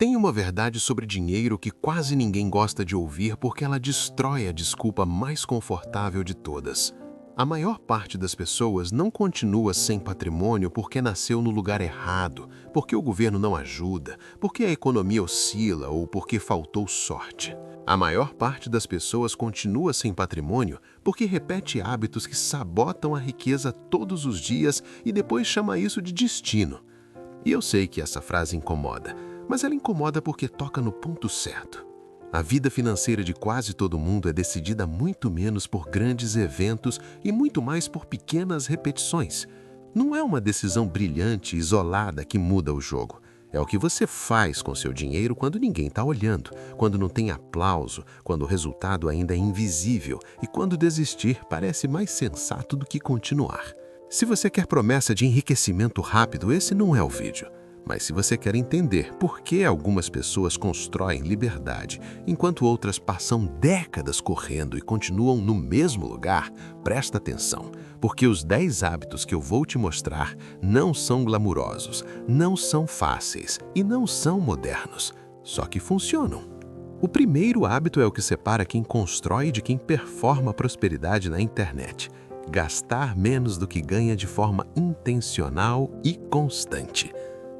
Tem uma verdade sobre dinheiro que quase ninguém gosta de ouvir porque ela destrói a desculpa mais confortável de todas. A maior parte das pessoas não continua sem patrimônio porque nasceu no lugar errado, porque o governo não ajuda, porque a economia oscila ou porque faltou sorte. A maior parte das pessoas continua sem patrimônio porque repete hábitos que sabotam a riqueza todos os dias e depois chama isso de destino. E eu sei que essa frase incomoda, mas ela incomoda porque toca no ponto certo. A vida financeira de quase todo mundo é decidida muito menos por grandes eventos e muito mais por pequenas repetições. Não é uma decisão brilhante e isolada que muda o jogo. É o que você faz com seu dinheiro quando ninguém está olhando, quando não tem aplauso, quando o resultado ainda é invisível e quando desistir parece mais sensato do que continuar. Se você quer promessa de enriquecimento rápido, esse não é o vídeo. Mas se você quer entender por que algumas pessoas constroem liberdade, enquanto outras passam décadas correndo e continuam no mesmo lugar, presta atenção, porque os 10 hábitos que eu vou te mostrar não são glamurosos, não são fáceis e não são modernos, só que funcionam. O primeiro hábito é o que separa quem constrói de quem performa prosperidade na internet: gastar menos do que ganha de forma intencional e constante.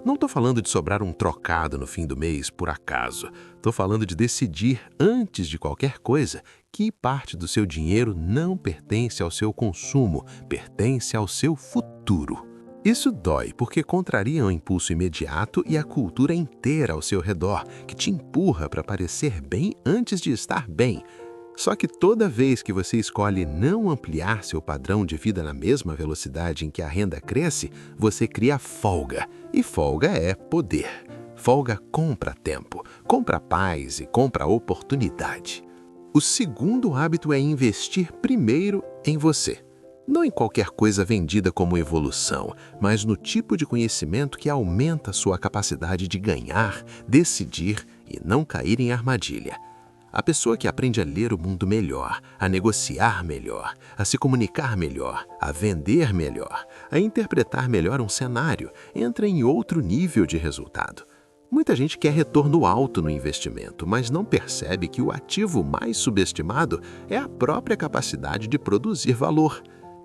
Não estou falando de sobrar um trocado no fim do mês por acaso. Estou falando de decidir, antes de qualquer coisa, que parte do seu dinheiro não pertence ao seu consumo, pertence ao seu futuro. Isso dói porque contraria o impulso imediato e a cultura inteira ao seu redor, que te empurra para parecer bem antes de estar bem. Só que toda vez que você escolhe não ampliar seu padrão de vida na mesma velocidade em que a renda cresce, você cria folga. E folga é poder. Folga compra tempo, compra paz e compra oportunidade. O segundo hábito é investir primeiro em você. Não em qualquer coisa vendida como evolução, mas no tipo de conhecimento que aumenta sua capacidade de ganhar, decidir e não cair em armadilha. A pessoa que aprende a ler o mundo melhor, a negociar melhor, a se comunicar melhor, a vender melhor, a interpretar melhor um cenário, entra em outro nível de resultado. Muita gente quer retorno alto no investimento, mas não percebe que o ativo mais subestimado é a própria capacidade de produzir valor.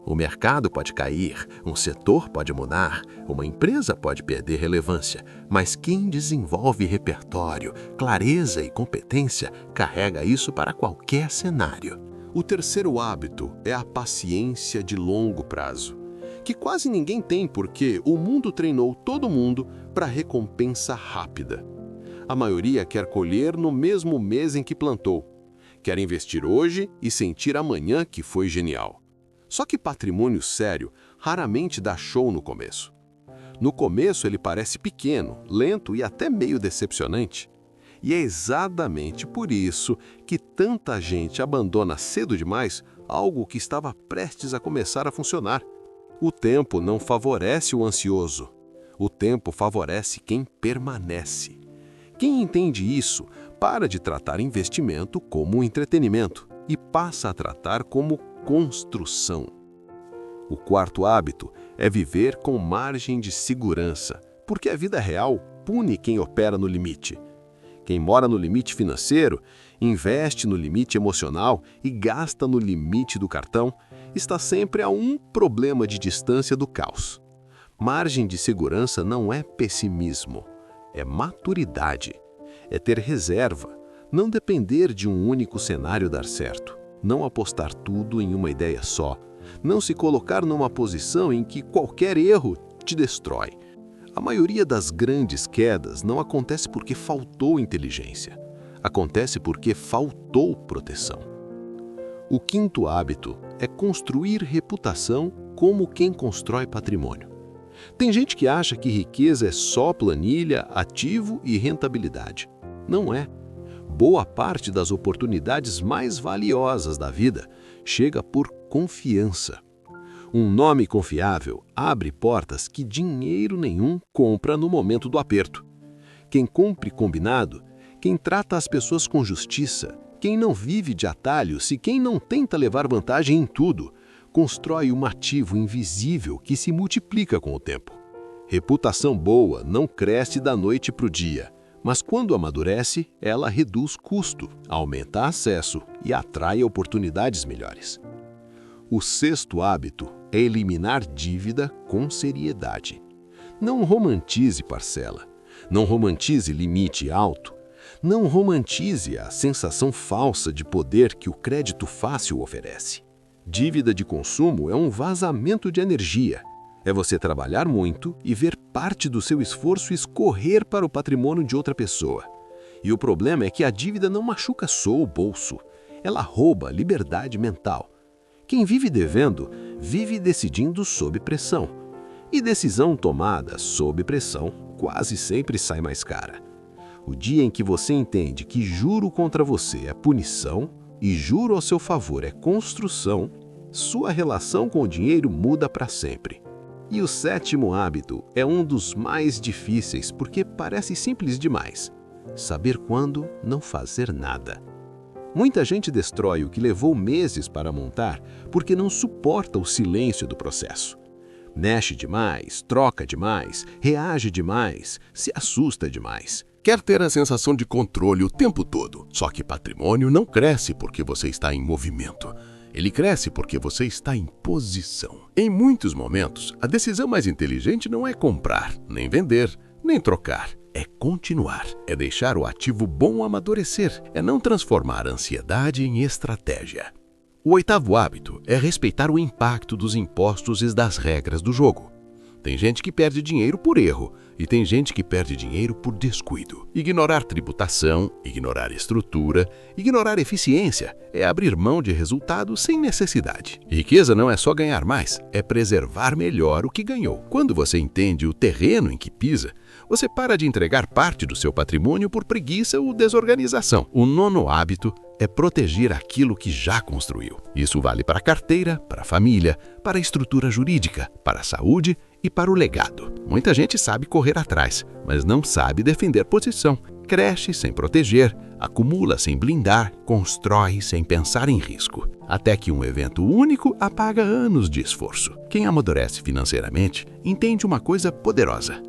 O mercado pode cair, um setor pode mudar, uma empresa pode perder relevância, mas quem desenvolve repertório, clareza e competência carrega isso para qualquer cenário. O terceiro hábito é a paciência de longo prazo, que quase ninguém tem porque o mundo treinou todo mundo para recompensa rápida. A maioria quer colher no mesmo mês em que plantou, quer investir hoje e sentir amanhã que foi genial. Só que patrimônio sério raramente dá show no começo. No começo ele parece pequeno, lento e até meio decepcionante. E é exatamente por isso que tanta gente abandona cedo demais algo que estava prestes a começar a funcionar. O tempo não favorece o ansioso. O tempo favorece quem permanece. Quem entende isso para de tratar investimento como entretenimento e passa a tratar como construção. O quarto hábito é viver com margem de segurança, porque a vida real pune quem opera no limite. Quem mora no limite financeiro, investe no limite emocional e gasta no limite do cartão, está sempre a um problema de distância do caos. Margem de segurança não é pessimismo, é maturidade. É ter reserva, não depender de um único cenário dar certo. Não apostar tudo em uma ideia só. Não se colocar numa posição em que qualquer erro te destrói. A maioria das grandes quedas não acontece porque faltou inteligência. Acontece porque faltou proteção. O quinto hábito é construir reputação como quem constrói patrimônio. Tem gente que acha que riqueza é só planilha, ativo e rentabilidade. Não é. Boa parte das oportunidades mais valiosas da vida chega por confiança. Um nome confiável abre portas que dinheiro nenhum compra no momento do aperto. Quem cumpre combinado, quem trata as pessoas com justiça, quem não vive de atalhos e quem não tenta levar vantagem em tudo, constrói um ativo invisível que se multiplica com o tempo. Reputação boa não cresce da noite para o dia, Mas quando amadurece, ela reduz custo, aumenta acesso e atrai oportunidades melhores. O sexto hábito é eliminar dívida com seriedade. Não romantize parcela. Não romantize limite alto. Não romantize a sensação falsa de poder que o crédito fácil oferece. Dívida de consumo é um vazamento de energia. É você trabalhar muito e ver parte do seu esforço escorrer para o patrimônio de outra pessoa. E o problema é que a dívida não machuca só o bolso. Ela rouba a liberdade mental. Quem vive devendo, vive decidindo sob pressão. E decisão tomada sob pressão quase sempre sai mais cara. O dia em que você entende que juro contra você é punição e juro ao seu favor é construção, sua relação com o dinheiro muda para sempre. E o sétimo hábito é um dos mais difíceis porque parece simples demais. Saber quando não fazer nada. Muita gente destrói o que levou meses para montar porque não suporta o silêncio do processo. Mexe demais, troca demais, reage demais, se assusta demais. Quer ter a sensação de controle o tempo todo, só que patrimônio não cresce porque você está em movimento. Ele cresce porque você está em posição. Em muitos momentos, a decisão mais inteligente não é comprar, nem vender, nem trocar. É continuar. É deixar o ativo bom amadurecer. É não transformar a ansiedade em estratégia. O oitavo hábito é respeitar o impacto dos impostos e das regras do jogo. Tem gente que perde dinheiro por erro e tem gente que perde dinheiro por descuido. Ignorar tributação, ignorar estrutura, ignorar eficiência é abrir mão de resultados sem necessidade. Riqueza não é só ganhar mais, é preservar melhor o que ganhou. Quando você entende o terreno em que pisa, você para de entregar parte do seu patrimônio por preguiça ou desorganização. O nono hábito é proteger aquilo que já construiu. Isso vale para a carteira, para a família, para a estrutura jurídica, para a saúde e para o legado. Muita gente sabe correr atrás, mas não sabe defender posição. Cresce sem proteger, acumula sem blindar, constrói sem pensar em risco. Até que um evento único apaga anos de esforço. Quem amadurece financeiramente entende uma coisa poderosa.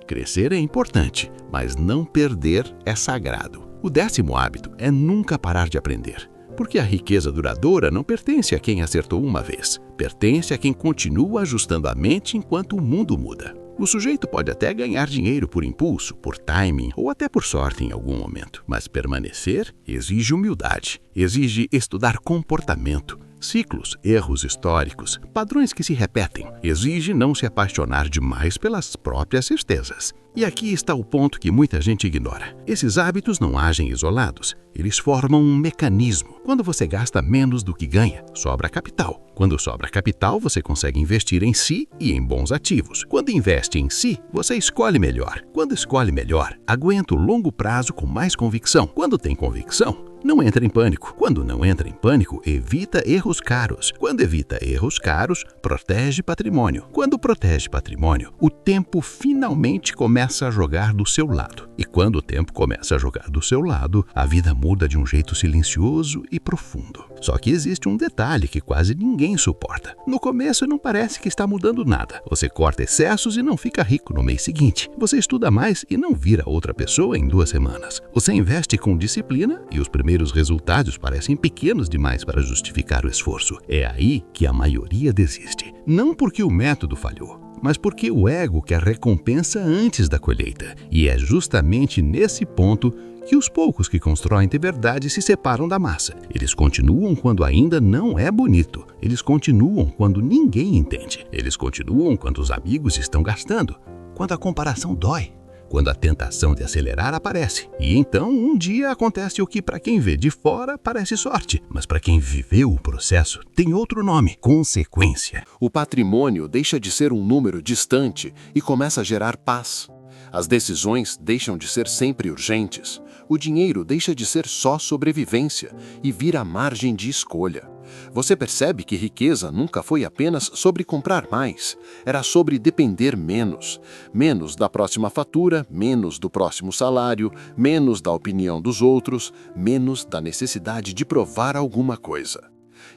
Crescer é importante, mas não perder é sagrado. O décimo hábito é nunca parar de aprender. Porque a riqueza duradoura não pertence a quem acertou uma vez. Pertence a quem continua ajustando a mente enquanto o mundo muda. O sujeito pode até ganhar dinheiro por impulso, por timing ou até por sorte em algum momento. Mas permanecer exige humildade, exige estudar comportamento, ciclos, erros históricos, padrões que se repetem. Exige não se apaixonar demais pelas próprias certezas. E aqui está o ponto que muita gente ignora. Esses hábitos não agem isolados. Eles formam um mecanismo. Quando você gasta menos do que ganha, sobra capital. Quando sobra capital, você consegue investir em si e em bons ativos. Quando investe em si, você escolhe melhor. Quando escolhe melhor, aguenta o longo prazo com mais convicção. Quando tem convicção, não entra em pânico. Quando não entra em pânico, evita erros caros. Quando evita erros caros, protege patrimônio. Quando protege patrimônio, o tempo finalmente começa a jogar do seu lado. E quando o tempo começa a jogar do seu lado, a vida muda de um jeito silencioso e profundo. Só que existe um detalhe que quase ninguém suporta. No começo não parece que está mudando nada. Você corta excessos e não fica rico no mês seguinte. Você estuda mais e não vira outra pessoa em 2 semanas. Você investe com disciplina e os primeiros resultados parecem pequenos demais para justificar o esforço. É aí que a maioria desiste. Não porque o método falhou, mas porque o ego quer recompensa antes da colheita. E é justamente nesse ponto que os poucos que constroem de verdade se separam da massa. Eles continuam quando ainda não é bonito. Eles continuam quando ninguém entende. Eles continuam quando os amigos estão gastando. Quando a comparação dói. Quando a tentação de acelerar aparece. E então, um dia acontece o que para quem vê de fora parece sorte, mas para quem viveu o processo tem outro nome: consequência. O patrimônio deixa de ser um número distante e começa a gerar paz. As decisões deixam de ser sempre urgentes. O dinheiro deixa de ser só sobrevivência e vira margem de escolha. Você percebe que riqueza nunca foi apenas sobre comprar mais. Era sobre depender menos. Menos da próxima fatura, menos do próximo salário, menos da opinião dos outros, menos da necessidade de provar alguma coisa.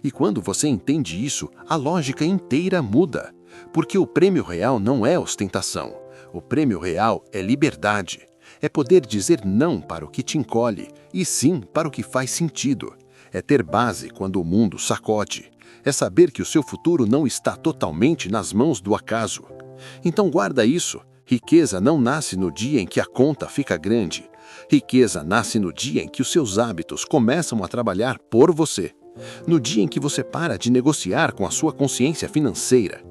E quando você entende isso, a lógica inteira muda. Porque o prêmio real não é ostentação. O prêmio real é liberdade. É poder dizer não para o que te encolhe e sim para o que faz sentido. É ter base quando o mundo sacode. É saber que o seu futuro não está totalmente nas mãos do acaso. Então guarda isso. Riqueza não nasce no dia em que a conta fica grande. Riqueza nasce no dia em que os seus hábitos começam a trabalhar por você. No dia em que você para de negociar com a sua consciência financeira.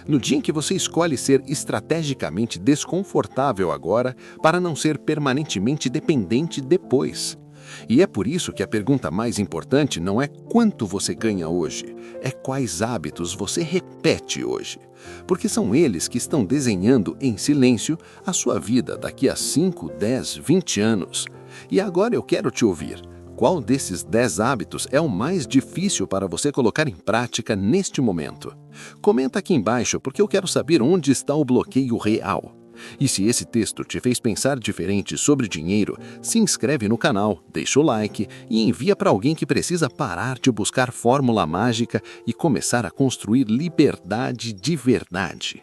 No dia em que você escolhe ser estrategicamente desconfortável agora para não ser permanentemente dependente depois. E é por isso que a pergunta mais importante não é quanto você ganha hoje, é quais hábitos você repete hoje. Porque são eles que estão desenhando em silêncio a sua vida daqui a 5, 10, 20 anos. E agora eu quero te ouvir. Qual desses 10 hábitos é o mais difícil para você colocar em prática neste momento? Comenta aqui embaixo porque eu quero saber onde está o bloqueio real. E se esse texto te fez pensar diferente sobre dinheiro, se inscreve no canal, deixa o like e envia para alguém que precisa parar de buscar fórmula mágica e começar a construir liberdade de verdade.